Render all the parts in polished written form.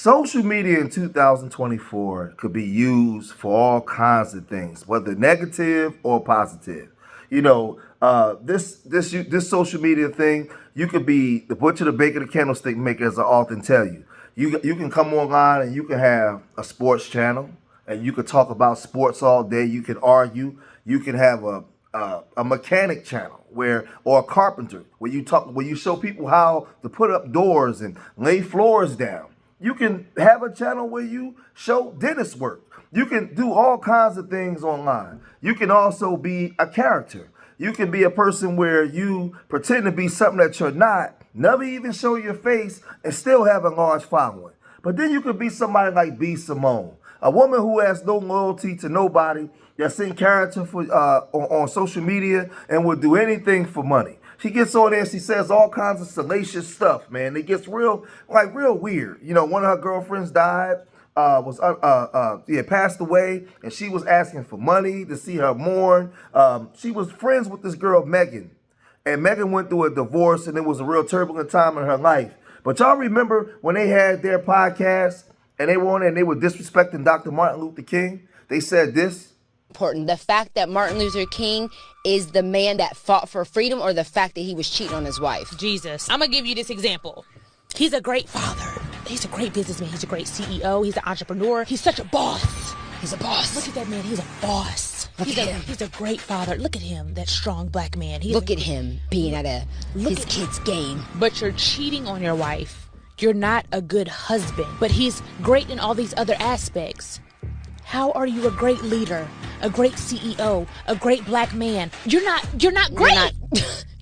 Social media in 2024 could be used for all kinds of things, whether negative or positive. This social media thing, you could be the butcher, the baker, the candlestick maker, as I often tell you. You can come online and you can have a sports channel, and you can talk about sports all day. You can argue. You can have a mechanic channel or a carpenter where you show people how to put up doors and lay floors down. You can have a channel where you show dentist work. You can do all kinds of things online. You can also be a character. You can be a person where you pretend to be something that you're not, never even show your face, and still have a large following. But then you could be somebody like B.Simone, a woman who has no loyalty to nobody, that's in character on social media and will do anything for money. She gets on there, she says all kinds of salacious stuff, man. It gets real weird. One of her girlfriends died, passed away, and she was asking for money to see her mourn. She was friends with this girl, Megan. And Megan went through a divorce, and it was a real turbulent time in her life. But y'all remember when they had their podcast, and they were on there and they were disrespecting Dr. Martin Luther King? They said this. Important. The fact that Martin Luther King is the man that fought for freedom, or the fact that he was cheating on his wife? Jesus. I'm gonna give you this example. He's a great father. He's a great businessman. He's a great CEO. He's an entrepreneur. He's such a boss. He's a boss. Look at that man. He's a boss. He's a great father. Look at him, that strong black man. Look at him being at his kid's game. But you're cheating on your wife. You're not a good husband. But he's great in all these other aspects. How are you a great leader, a great CEO, a great black man? You're not great.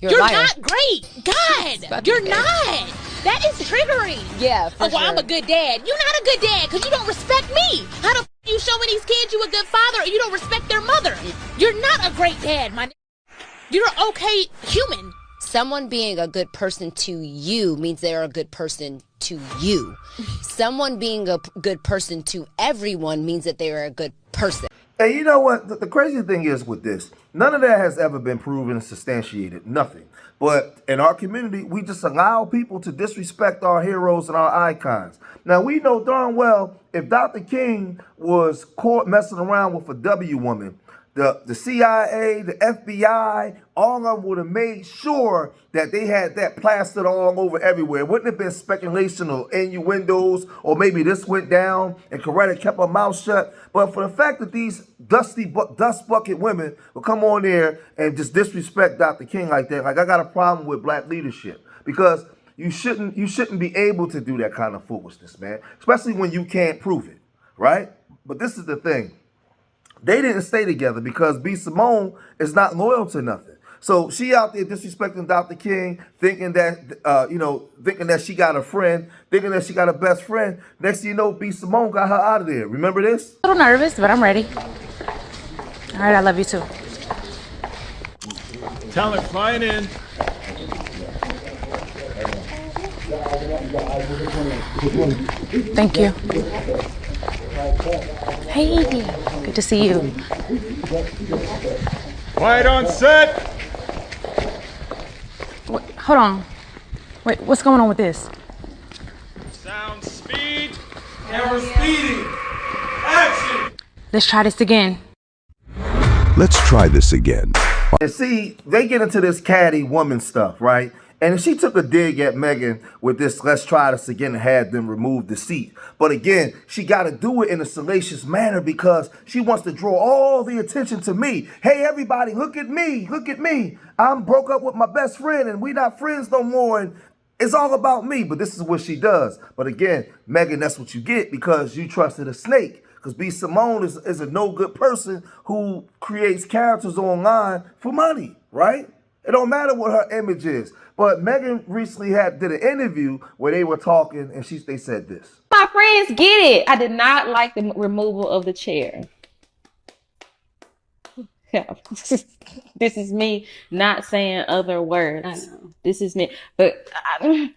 You're not great. God, you're not. That is triggering. Yeah, for sure. I'm a good dad. You're not a good dad because you don't respect me. How the you showing these kids you a good father, or you don't respect their mother? You're not a great dad, my. You're an okay human. Someone being a good person to you means they're a good person to you. Someone being a good person to everyone means that they are a good person. And you know what? The crazy thing is with this, none of that has ever been proven and substantiated. Nothing. But in our community, we just allow people to disrespect our heroes and our icons. Now, we know darn well if Dr. King was caught messing around with a W woman, the CIA, the FBI, all of them would have made sure that they had that plastered all over everywhere. It wouldn't have been speculation or innuendos, or maybe this went down and Coretta kept her mouth shut. But for the fact that these dust bucket women will come on there and just disrespect Dr. King like that, like I got a problem with black leadership, because you shouldn't be able to do that kind of foolishness, man, especially when you can't prove it, right? But this is the thing. They didn't stay together because B.Simone is not loyal to nothing. So she out there disrespecting Dr. King, thinking that she got a friend, thinking that she got a best friend. Next thing you know, B.Simone got her out of there. Remember this? A little nervous, but I'm ready. All right, I love you too. Talent flying in. Thank you. Hey, good to see you. Quiet on set. Wait, hold on. Wait, what's going on with this? Sound speed. Camera speeding. Action. Let's try this again. Let's try this again. And see, they get into this catty woman stuff, right? And she took a dig at Megan with this, let's try this again, and had them remove the seat. But again, she got to do it in a salacious manner because she wants to draw all the attention to me. Hey, everybody, look at me. Look at me. I'm broke up with my best friend and we not friends no more. And it's all about me. But this is what she does. But again, Megan, that's what you get because you trusted a snake. Because B.Simone is a no good person who creates characters online for money, right? It don't matter what her image is. But Megan recently did an interview where they were talking and they said this. My friends get it. I did not like the removal of the chair. This is me not saying other words. I know. This is me. But I don't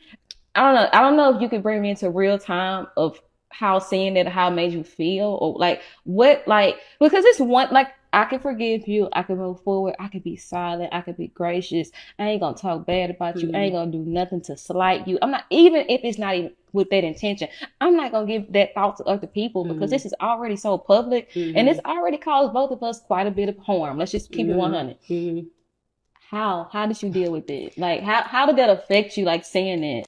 know. I don't know if you could bring me into real time of how seeing it, how it made you feel, or because it's one, I can forgive you. I can move forward. I can be silent. I can be gracious. I ain't gonna talk bad about you. I ain't gonna do nothing to slight you. I'm not, even if it's not even with that intention. I'm not gonna give that thought to other people because this is already so public and it's already caused both of us quite a bit of harm. Let's just keep it 100. How did you deal with it? Like how did that affect you, like saying that?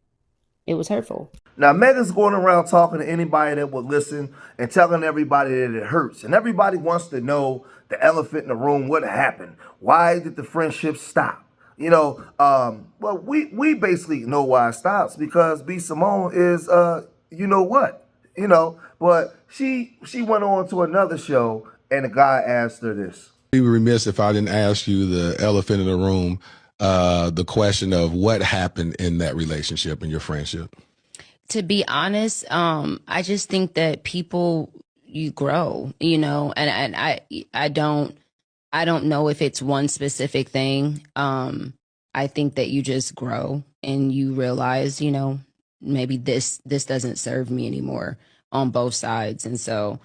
It was hurtful. Now, Megan's going around talking to anybody that would listen and telling everybody that it hurts. And everybody wants to know the elephant in the room, what happened? Why did the friendship stop? Well, we basically know why it stops because B.Simone is, you know what? But she went on to another show and the guy asked her this. I'd be remiss if I didn't ask you the elephant in the room, the question of what happened in that relationship and your friendship. To be honest, I just think that you grow, and I don't know if it's one specific thing. I think that you just grow and you realize, maybe this doesn't serve me anymore on both sides. And so,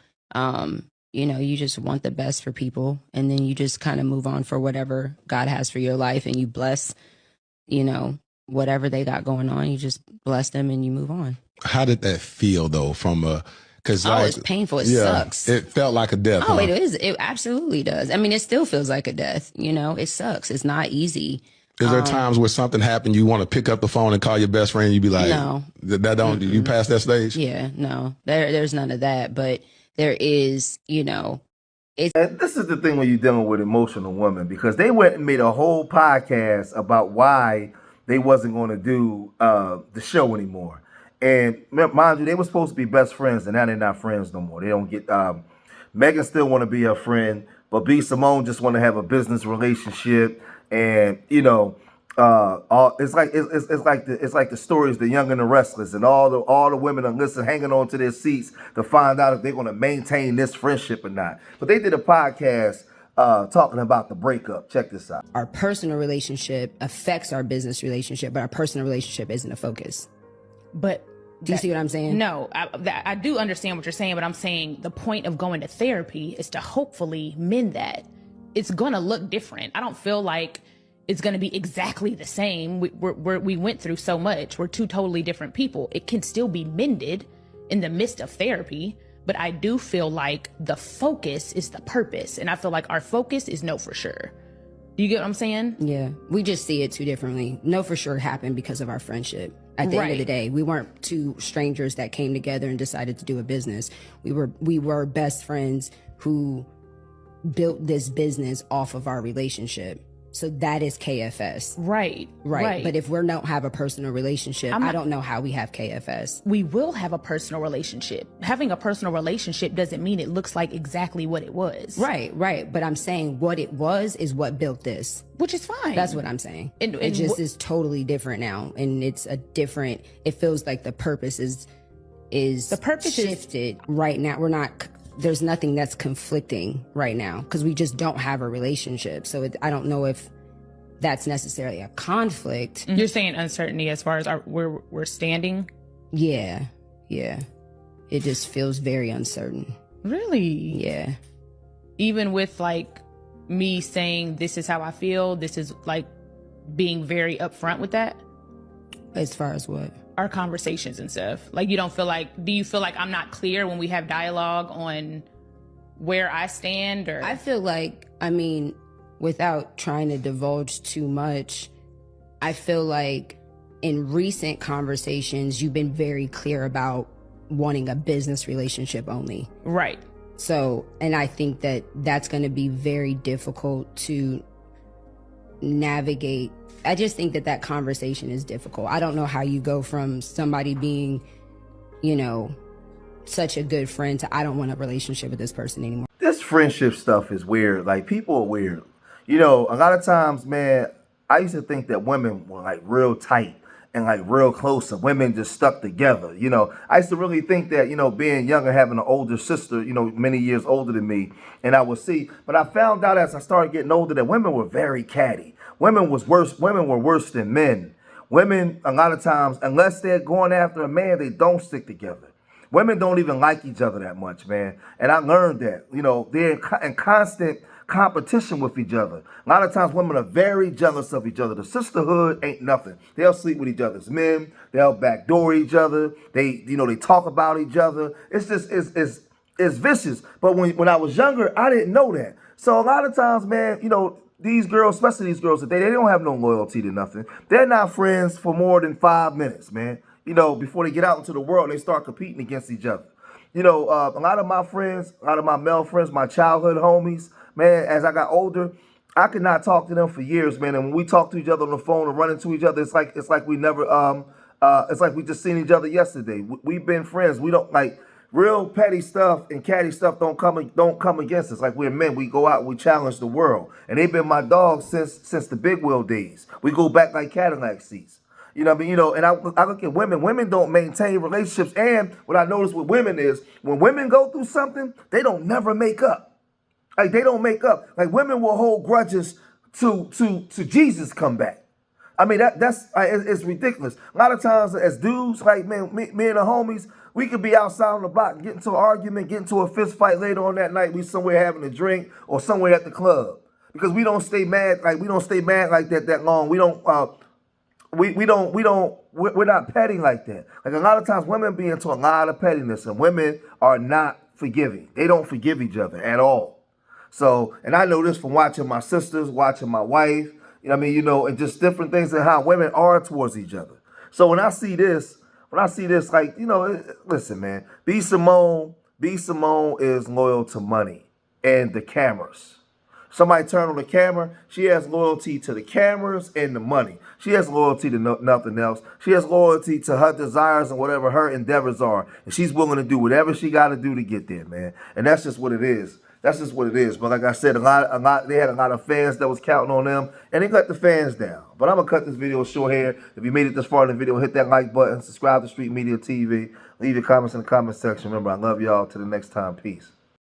you just want the best for people, and then you just kind of move on for whatever God has for your life, and you bless, whatever they got going on, you just bless them and you move on. How did that feel though? Because it's painful. It sucks. It felt like a death. Oh, it is. It absolutely does. I mean, it still feels like a death. It sucks. It's not easy. Is there times where something happened, you want to pick up the phone and call your best friend, you be like, no, that don't, you pass that stage? Yeah, no, there's none of that. But there is, And this is the thing when you're dealing with emotional women, because they went and made a whole podcast about why they wasn't going to do the show anymore. And mind you, they were supposed to be best friends, and now they're not friends no more. They don't get. Megan still want to be her friend, but B.Simone just want to have a business relationship, and it's like the stories, The Young and the Restless, and all the women are hanging on to their seats to find out if they're going to maintain this friendship or not. But they did a podcast talking about the breakup. Check this out. Our personal relationship affects our business relationship, but our personal relationship isn't a focus. But do you see what I'm saying? No, I do understand what you're saying, but I'm saying the point of going to therapy is to hopefully mend that. It's going to look different. I don't feel like it's going to be exactly the same. We went through so much. We're two totally different people. It can still be mended in the midst of therapy, but I do feel like the focus is the purpose. And I feel like our focus is no for sure. Do you get what I'm saying? Yeah, we just see it too differently. No for sure happened because of our friendship. At the end of the day, we weren't two strangers that came together and decided to do a business. We were best friends who built this business off of our relationship. So that is KFS. Right. But if we don't have a personal relationship, I don't know how we have KFS. We will have a personal relationship. Having a personal relationship doesn't mean it looks like exactly what it was. Right. But I'm saying what it was is what built this. Which is fine. That's what I'm saying. And it just is totally different now. And it's it feels like the purpose is the purpose shifted right now. There's nothing that's conflicting right now because we just don't have a relationship. So I don't know if that's necessarily a conflict. You're saying uncertainty as far as where we're standing? Yeah. It just feels very uncertain. Really? Yeah. Even with like me saying this is how I feel, this is like being very upfront with that? As far as what? Our conversations and stuff. Like do you feel like I'm not clear when we have dialogue on where I stand? Or I feel like, without trying to divulge too much, I feel like in recent conversations, you've been very clear about wanting a business relationship only. Right. So, and I think that that's going to be very difficult to navigate. I just think that conversation is difficult. I don't know how you go from somebody being, such a good friend to I don't want a relationship with this person anymore. This friendship stuff is weird. Like, people are weird. A lot of times, man, I used to think that women were like real tight and like real close and women just stuck together. I used to really think that, being younger, having an older sister, many years older than me, and I would see, but I found out as I started getting older that women were very catty. Women were worse than men. Women, a lot of times, unless they're going after a man, they don't stick together. Women don't even like each other that much, man. And I learned that, they're in constant competition with each other. A lot of times women are very jealous of each other. The sisterhood ain't nothing. They'll sleep with each other's men. They'll backdoor each other. They talk about each other. It's just, it's vicious. But when I was younger, I didn't know that. So a lot of times, man, these girls, especially these girls today, they don't have no loyalty to nothing. They're not friends for more than 5 minutes, man. Before they get out into the world, they start competing against each other. A lot of my friends, a lot of my male friends, my childhood homies, man, as I got older, I could not talk to them for years, man. And when we talk to each other on the phone and run into each other, it's like we never it's like we just seen each other yesterday. We've been friends. We don't like real petty stuff and catty stuff don't come against us. Like we're men, we go out and we challenge the world. And they've been my dogs since the big wheel days. We go back like Cadillac seats. You know what I mean? And I look at women. Women don't maintain relationships. And what I notice with women is when women go through something, they don't never make up. Like they don't make up. Like women will hold grudges to Jesus come back. I mean that's it's ridiculous. A lot of times as dudes, like man, me and the homies, we could be outside on the block, get into an argument, get into a fist fight later on that night. We somewhere having a drink or somewhere at the club because we don't stay mad. Like we don't stay mad like that long. We don't. We're not petty like that. Like a lot of times women be into a lot of pettiness and women are not forgiving. They don't forgive each other at all. So, and I know this from watching my sisters, watching my wife, and just different things and how women are towards each other. So when I see this, like, listen, man, B.Simone is loyal to money and the cameras. Somebody turn on the camera, she has loyalty to the cameras and the money. She has loyalty to nothing else. She has loyalty to her desires and whatever her endeavors are. And she's willing to do whatever she got to do to get there, man. And that's just what it is. That's just what it is. But like I said, they had a lot of fans that was counting on them, and they cut the fans down. But I'm going to cut this video short here. If you made it this far in the video, hit that like button, subscribe to Street Media TV, leave your comments in the comment section. Remember, I love y'all. Till the next time, peace.